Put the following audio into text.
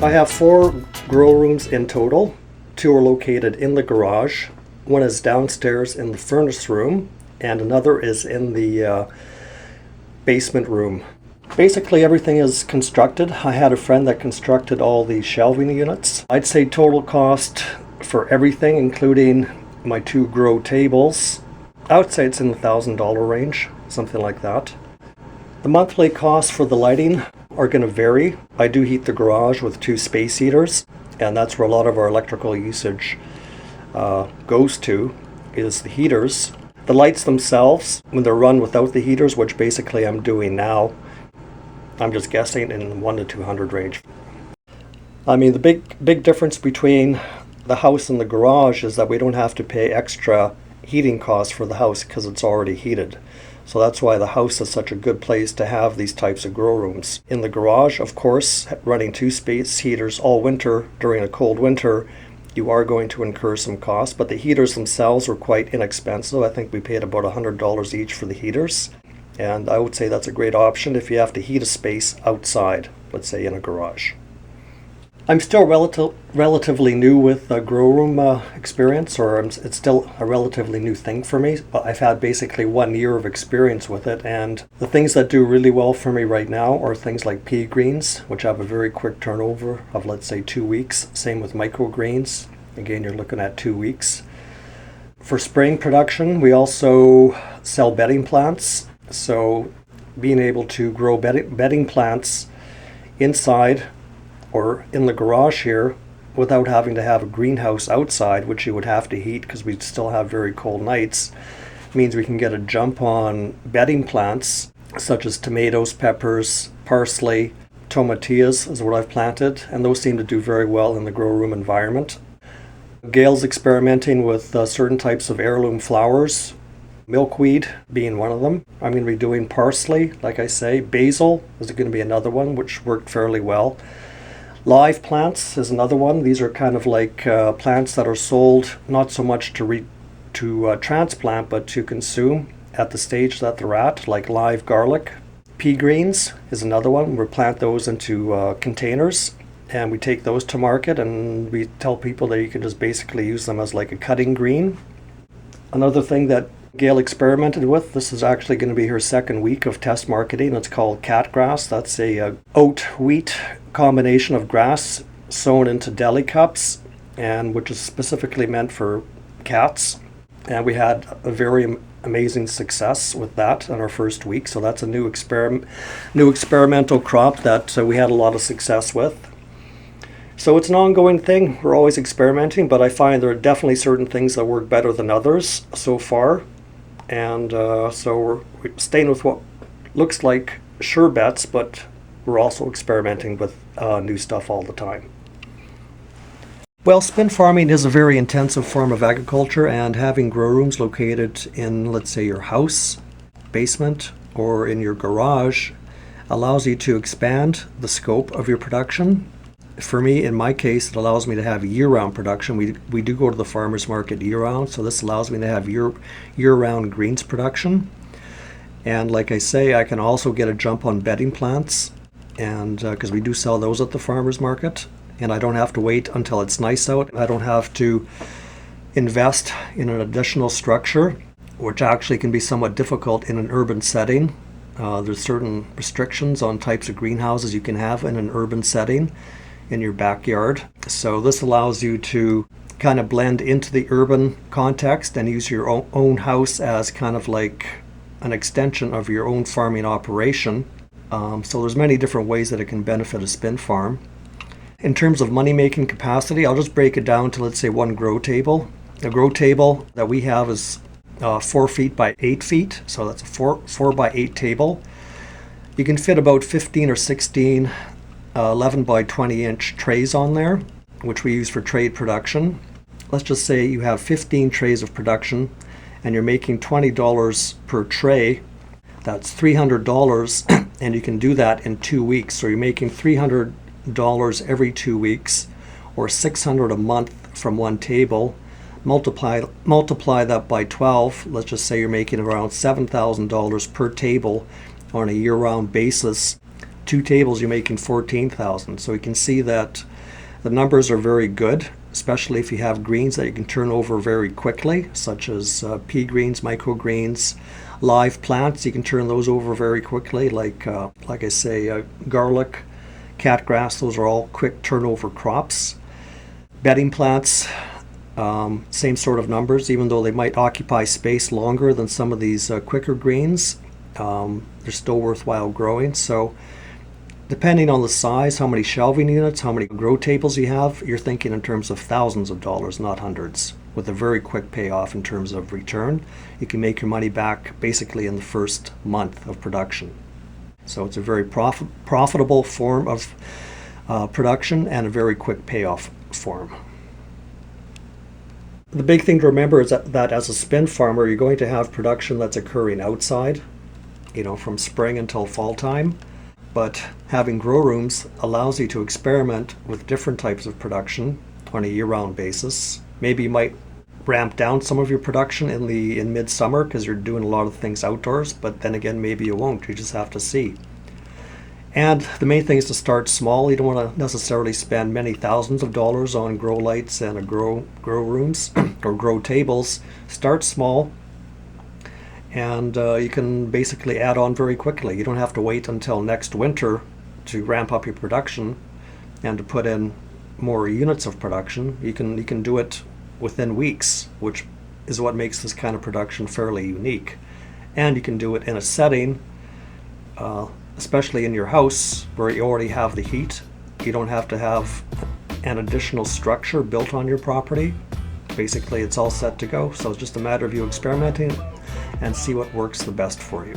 I have 4 grow rooms in total. 2 are located in the garage. One is downstairs in the furnace room, and another is in the basement room. Basically everything is constructed. I had a friend that constructed all the shelving units. I'd say total cost for everything, including my 2 grow tables, I would say it's in the $1,000 range, something like that. The monthly costs for the lighting are going to vary. I do heat the garage with 2 space heaters, and that's where a lot of our electrical usage goes to, is the heaters. The lights themselves, when they're run without the heaters, which basically I'm doing now, I'm just guessing in the $100 to $200 range. I mean, the big difference between the house and the garage is that we don't have to pay extra heating costs for the house because it's already heated. So that's why the house is such a good place to have these types of grow rooms. In the garage, of course, running 2 space heaters all winter during a cold winter, you are going to incur some costs, but the heaters themselves are quite inexpensive. I think we paid about $100 each for the heaters. And I would say that's a great option if you have to heat a space outside, let's say in a garage. I'm still relatively new with grow room experience, or it's still a relatively new thing for me. I've had basically 1 year of experience with it, and the things that do really well for me right now are things like pea greens, which have a very quick turnover of, let's say, 2 weeks. Same with microgreens. Again, you're looking at 2 weeks. For spraying production, we also sell bedding plants. So being able to grow bedding plants inside or in the garage here without having to have a greenhouse outside, which you would have to heat because we still have very cold nights, means we can get a jump on bedding plants such as tomatoes, peppers, parsley, tomatillas is what I've planted, and those seem to do very well in the grow room environment. Gail's experimenting with certain types of heirloom flowers, milkweed being one of them. I'm going to be doing parsley, like I say. Basil is going to be another one, which worked fairly well. Live plants is another one. These are kind of like plants that are sold not so much to transplant, but to consume at the stage that they're at, like live garlic. Pea greens is another one. We plant those into containers, and we take those to market, and we tell people that you can just basically use them as like a cutting green. Another thing that Gail experimented with, this is actually going to be her 2nd week of test marketing. It's called cat grass. That's a oat wheat combination of grass sown into deli cups, and which is specifically meant for cats. And we had a very amazing success with that in our 1st week. So that's a new experimental crop that we had a lot of success with. So it's an ongoing thing. We're always experimenting, but I find there are definitely certain things that work better than others so far. And so we're staying with what looks like sure bets, but we're also experimenting with new stuff all the time. Well, spin farming is a very intensive form of agriculture, and having grow rooms located in, let's say, your house, basement, or in your garage allows you to expand the scope of your production. For me, in my case, it allows me to have year-round production. We do go to the farmer's market year-round, so this allows me to have year-round greens production. And like I say, I can also get a jump on bedding plants, and because we do sell those at the farmer's market, and I don't have to wait until it's nice out. I don't have to invest in an additional structure, which actually can be somewhat difficult in an urban setting. There's certain restrictions on types of greenhouses you can have in an urban setting in your backyard. So this allows you to kind of blend into the urban context and use your own house as kind of like an extension of your own farming operation. So there's many different ways that it can benefit a spin farm. In terms of money-making capacity, I'll just break it down to, let's say, 1 grow table. The grow table that we have is 4 feet by 8 feet, so that's a 4 by 8 table. You can fit about 15 or 16 11 by 20 inch trays on there, which we use for trade production. Let's just say you have 15 trays of production and you're making $20 per tray. That's $300, and you can do that in 2 weeks. So you're making $300 every 2 weeks, or $600 a month from 1 table. Multiply that by 12. Let's just say you're making around $7,000 per table on a year-round basis. 2 tables, you're making $14,000. So you can see that The numbers are very good, especially if you have greens that you can turn over very quickly, such as pea greens, microgreens, live plants. You can turn those over very quickly, like I say, garlic, catgrass. Those are all quick turnover crops. Bedding plants, same sort of numbers, even though they might occupy space longer than some of these quicker greens. They're still worthwhile growing. So depending on the size, how many shelving units, how many grow tables you have, you're thinking in terms of thousands of dollars, not hundreds, with a very quick payoff in terms of return. You can make your money back basically in the first month of production. So it's a very profitable form of production and a very quick payoff form. The big thing to remember is that as a spin farmer, you're going to have production that's occurring outside, from spring until fall time. But having grow rooms allows you to experiment with different types of production on a year-round basis. Maybe you might ramp down some of your production in midsummer because you're doing a lot of things outdoors, but then again, maybe you won't. You just have to see. And the main thing is to start small. You don't want to necessarily spend many thousands of dollars on grow lights and grow rooms or grow tables. Start small. And you can basically add on very quickly. You don't have to wait until next winter to ramp up your production and to put in more units of production. You can do it within weeks, which is what makes this kind of production fairly unique. And you can do it in a setting, especially in your house where you already have the heat. You don't have to have an additional structure built on your property. Basically, it's all set to go. So it's just a matter of you experimenting and see what works the best for you.